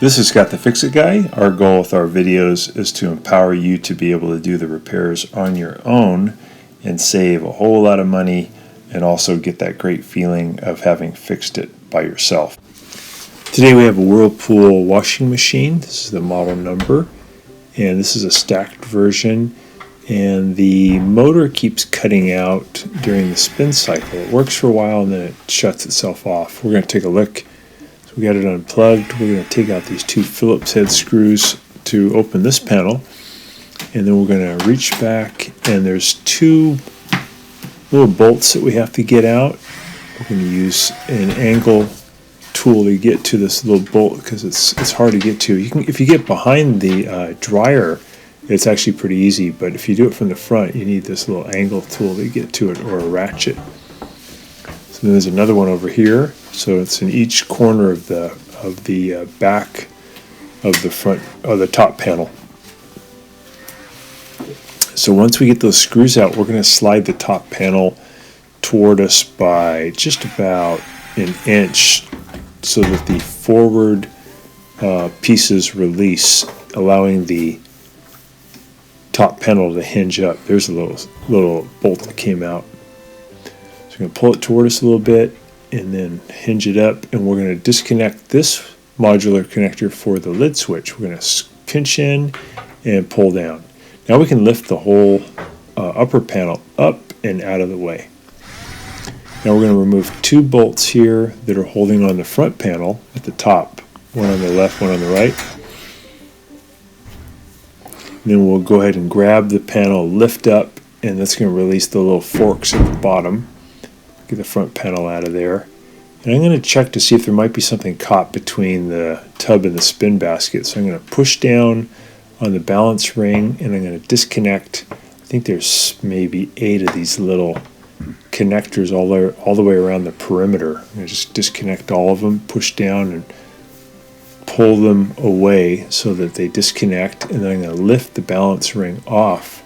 This is Scott the Fix-It Guy. Our goal with our videos is to empower you to be able to do the repairs on your own and save a whole lot of money and also get that great feeling of having fixed it by yourself. Today we have a Whirlpool washing machine. This is the model number, and this is a stacked version, and the motor keeps cutting out during the spin cycle. It works for a while and then it shuts itself off. We're going to take a look. We got it unplugged. We're going to take out these two Phillips head screws to open this panel, and then we're going to reach back, and there's two little bolts that we have to get out. We're going to use an angle tool to get to this little bolt because it's hard to get to. If you get behind the dryer, it's actually pretty easy, but if you do it from the front, you need this little angle tool to get to it, or a ratchet. So then there's another one over here. So it's in each corner of the back of the front of the top panel. So once we get those screws out, we're going to slide the top panel toward us by just about an inch so that the forward pieces release, allowing the top panel to hinge up. There's a little bolt that came out. So we're going to pull it toward us a little bit and then hinge it up, and we're going to disconnect this modular connector for the lid switch. We're going to pinch in and pull down. Now we can lift the whole upper panel up and out of the way. Now we're going to remove two bolts here that are holding on the front panel at the top, one on the left, one on the right. And then we'll go ahead and grab the panel, lift up, and that's going to release the little forks at the bottom. Get the front panel out of there. And I'm going to check to see if there might be something caught between the tub and the spin basket. So I'm going to push down on the balance ring, and I'm going to disconnect. I think there's maybe 8 of these little connectors all the way around the perimeter. I'm going to just disconnect all of them, push down and pull them away so that they disconnect, and then I'm going to lift the balance ring off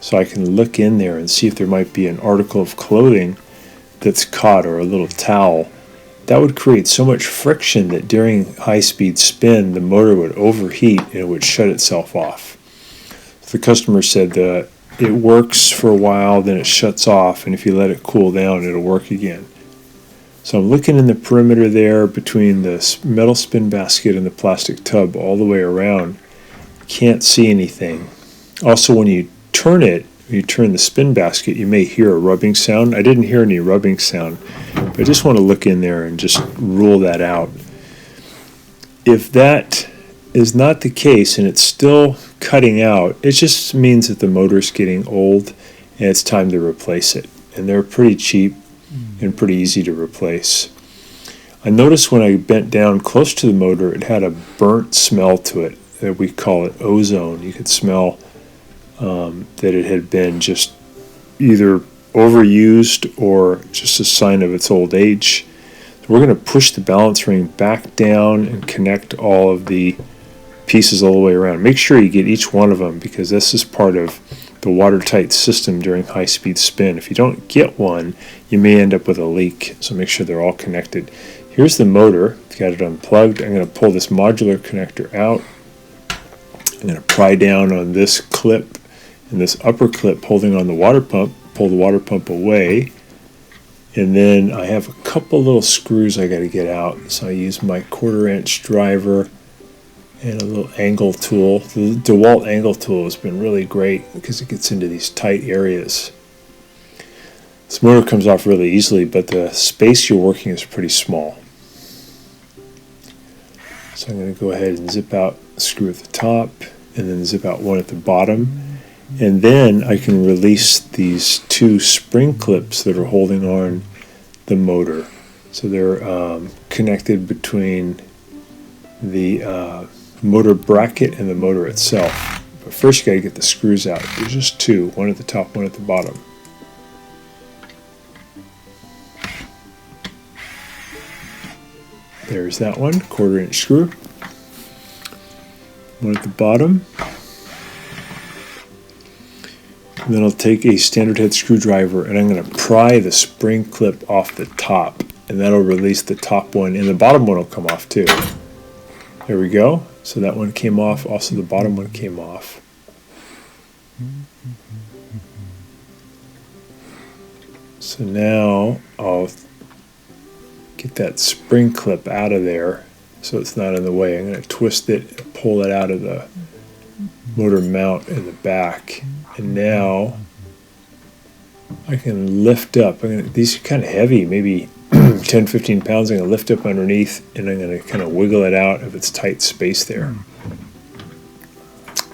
so I can look in there and see if there might be an article of clothing that's caught, or a little towel. That would create so much friction that during high-speed spin the motor would overheat and it would shut itself off. So the customer said that it works for a while, then it shuts off, and if you let it cool down it'll work again. So I'm looking in the perimeter there between the metal spin basket and the plastic tub all the way around. Can't see anything. Also, when you turn the spin basket, you may hear a rubbing sound. I didn't hear any rubbing sound, but I just want to look in there and just rule that out. If that is not the case and it's still cutting out, it just means that the motor's getting old and it's time to replace it. And they're pretty cheap and pretty easy to replace. I noticed when I bent down close to the motor, it had a burnt smell to it. We call it ozone. You could smell that it had been just either overused or just a sign of its old age. So we're going to push the balance ring back down and connect all of the pieces all the way around. Make sure you get each one of them, because this is part of the watertight system during high-speed spin. If you don't get one, you may end up with a leak, so make sure they're all connected. Here's the motor. Got it unplugged. I'm going to pull this modular connector out. I'm going to pry down on this clip and this upper clip holding on the water pump, pull the water pump away, and then I have a couple little screws I got to get out. So I use my 1/4 inch driver and a little angle tool. The DeWalt angle tool has been really great because it gets into these tight areas. This motor comes off really easily, but the space you're working is pretty small. So I'm going to go ahead and zip out a screw at the top and then zip out one at the bottom. And then I can release these two spring clips that are holding on the motor. So they're connected between the motor bracket and the motor itself. But first you got to get the screws out. There's just two, one at the top, one at the bottom. There's that one, 1/4 inch screw. One at the bottom. And then I'll take a standard head screwdriver and I'm going to pry the spring clip off the top, and that'll release the top one, and the bottom one will come off too. There we go. So that one came off. Also the bottom one came off. So now I'll get that spring clip out of there so it's not in the way. I'm going to twist it and pull it out of the motor mount in the back. And now I can lift up. These are kind of heavy, maybe 10, 15 pounds. I'm going to lift up underneath and I'm going to kind of wiggle it out if it's tight space there.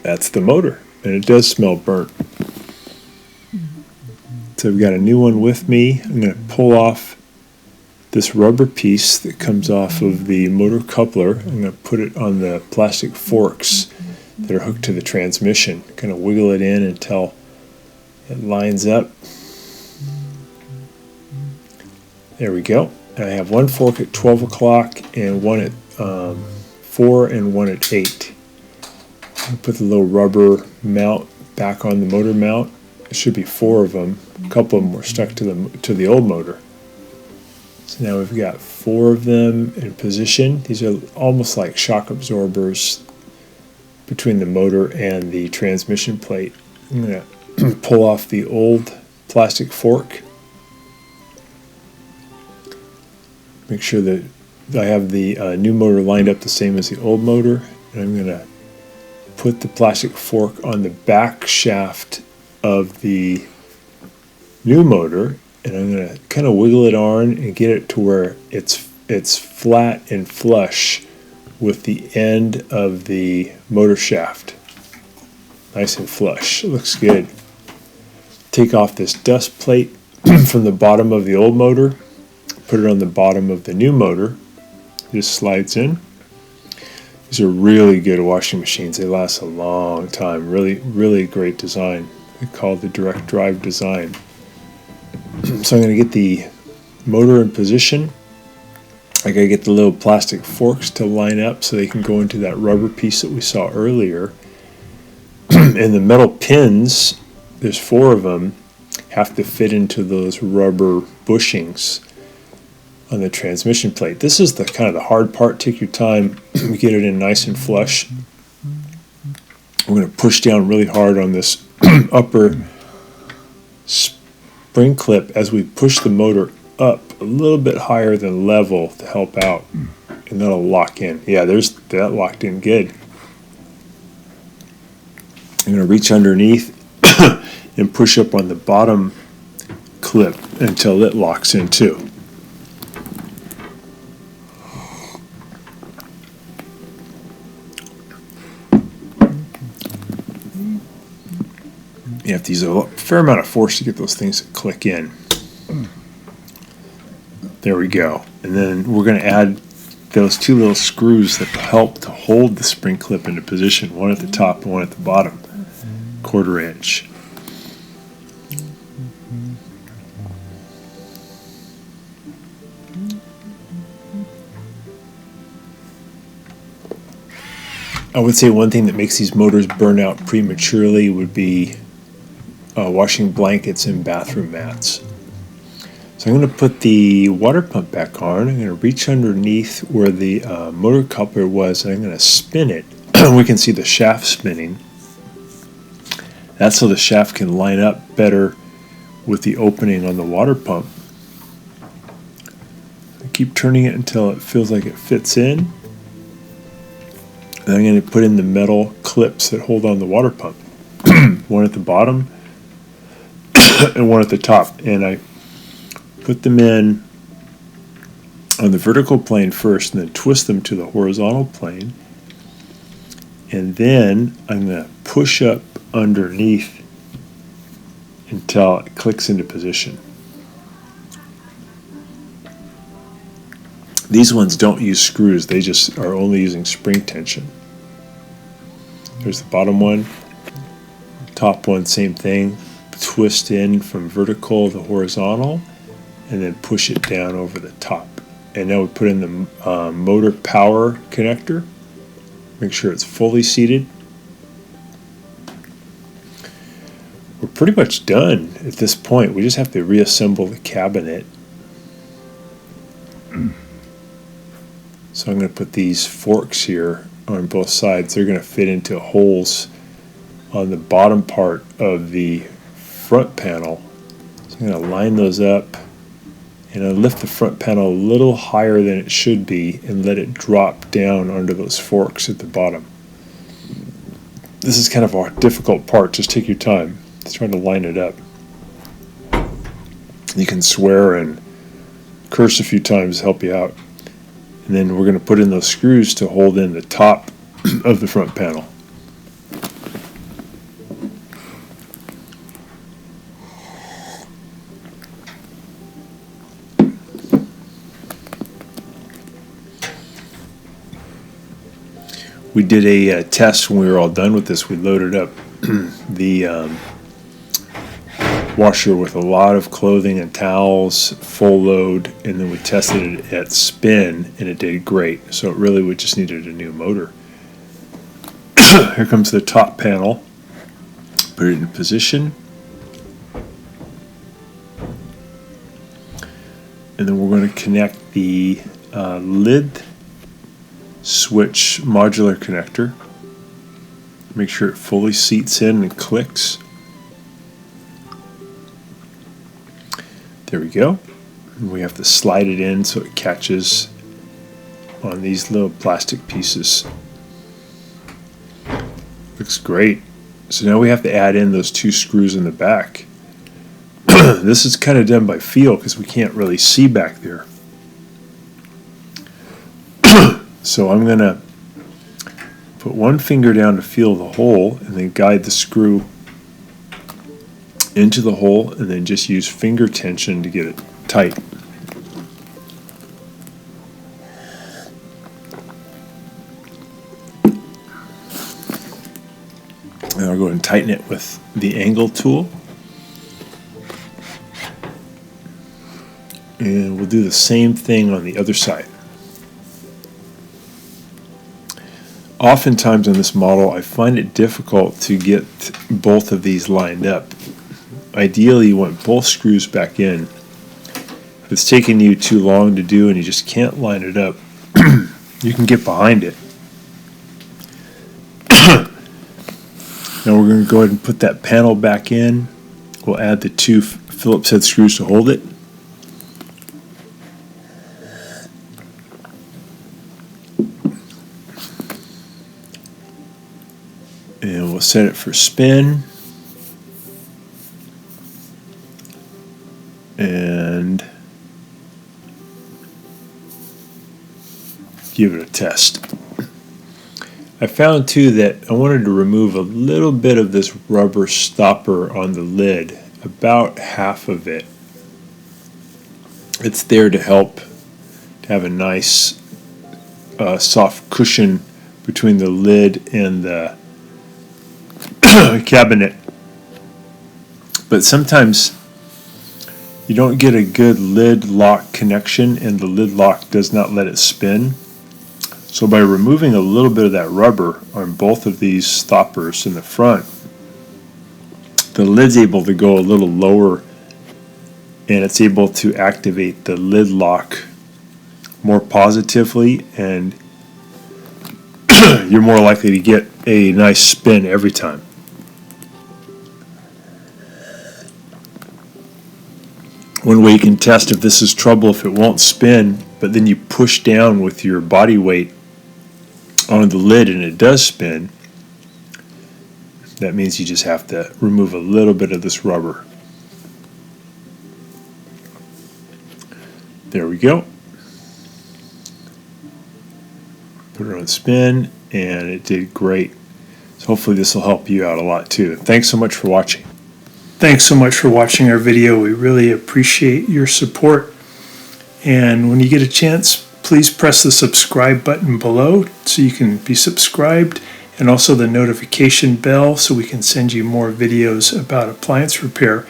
That's the motor, and it does smell burnt. So I've got a new one with me. I'm going to pull off this rubber piece that comes off of the motor coupler. I'm going to put it on the plastic forks that are hooked to the transmission. Kind of wiggle it in until it lines up. There we go. And I have one fork at 12 o'clock and one at 4 and one at 8. I'll put the little rubber mount back on the motor mount. There should be 4 of them. A couple of them were stuck to the old motor. So now we've got 4 of them in position. These are almost like shock absorbers between the motor and the transmission plate. I'm going to pull off the old plastic fork. Make sure that I have the new motor lined up the same as the old motor. And I'm going to put the plastic fork on the back shaft of the new motor, and I'm going to kind of wiggle it on and get it to where it's flat and flush with the end of the motor shaft. Nice and flush. It looks good. Take off this dust plate from the bottom of the old motor, put it on the bottom of the new motor. It just slides in. These are really good washing machines. They last a long time. Really, really great design. They call it the direct drive design. So I'm going to get the motor in position. I got to get the little plastic forks to line up so they can go into that rubber piece that we saw earlier. And the metal pins, there's 4 of them, have to fit into those rubber bushings on the transmission plate. This is the kind of the hard part. Take your time, get it in nice and flush. We're going to push down really hard on this upper spring clip as we push the motor up a little bit higher than level to help out, and that'll lock in. Yeah, there's that locked in good. I'm going to reach underneath and push up on the bottom clip until it locks in too. You have to use a fair amount of force to get those things to click in. There we go. And then we're going to add those 2 little screws that help to hold the spring clip into position, one at the top and one at the bottom, 1/4 inch. I would say one thing that makes these motors burn out prematurely would be washing blankets and bathroom mats. So I'm going to put the water pump back on. I'm going to reach underneath where the motor coupler was, and I'm going to spin it. We can see the shaft spinning. That's so the shaft can line up better with the opening on the water pump. I keep turning it until it feels like it fits in. And I'm going to put in the metal clips that hold on the water pump. One at the bottom and one at the top. And I put them in on the vertical plane first and then twist them to the horizontal plane. And then I'm going to push up underneath until it clicks into position. These ones don't use screws, they just are only using spring tension. There's the bottom one. Top one, same thing. Twist in from vertical to horizontal and then push it down over the top. And now we put in the motor power connector. Make sure it's fully seated. We're pretty much done at this point. We just have to reassemble the cabinet. So I'm going to put these forks here on both sides. They're going to fit into holes on the bottom part of the front panel. So I'm going to line those up, and I'll lift the front panel a little higher than it should be and let it drop down under those forks at the bottom. This is kind of a difficult part. Just take your time. Just trying to line it up. You can swear and curse a few times to help you out. And then we're going to put in those screws to hold in the top of the front panel. We did a test when we were all done with this. We loaded up the washer with a lot of clothing and towels, full load, and then we tested it at spin, and it did great. So it really we just needed a new motor. Here comes the top panel. Put it in position. And then we're going to connect the lid switch modular connector. Make sure it fully seats in and clicks. There we go. And we have to slide it in so it catches on these little plastic pieces. Looks great. So now we have to add in those two screws in the back. This is kind of done by feel because we can't really see back there. So I'm going to put one finger down to feel the hole and then guide the screw into the hole and then just use finger tension to get it tight. And I'll go ahead and tighten it with the angle tool. And we'll do the same thing on the other side. Oftentimes on this model, I find it difficult to get both of these lined up. Ideally, you want both screws back in. If it's taking you too long to do and you just can't line it up, you can get behind it. Now we're going to go ahead and put that panel back in. We'll add the two Phillips head screws to hold it. And we'll set it for spin. And give it a test. I found too that I wanted to remove a little bit of this rubber stopper on the lid, about half of it. It's there to help to have a nice soft cushion between the lid and the cabinet. But sometimes you don't get a good lid lock connection and the lid lock does not let it spin. So by removing a little bit of that rubber on both of these stoppers in the front, the lid's able to go a little lower and it's able to activate the lid lock more positively, and you're more likely to get a nice spin every time. One way you can test if this is trouble, if it won't spin, but then you push down with your body weight on the lid and it does spin, that means you just have to remove a little bit of this rubber. There we go. Put it on spin and it did great. So hopefully this will help you out a lot too. Thanks so much for watching. Thanks so much for watching our video. We really appreciate your support. And when you get a chance, please press the subscribe button below so you can be subscribed, and also the notification bell so we can send you more videos about appliance repair.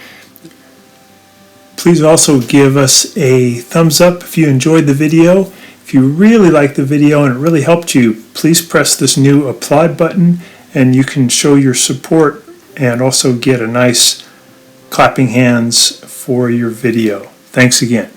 Please also give us a thumbs up if you enjoyed the video. If you really liked the video and it really helped you, please press this new applaud button and you can show your support and also get a nice clapping hands for your video. Thanks again.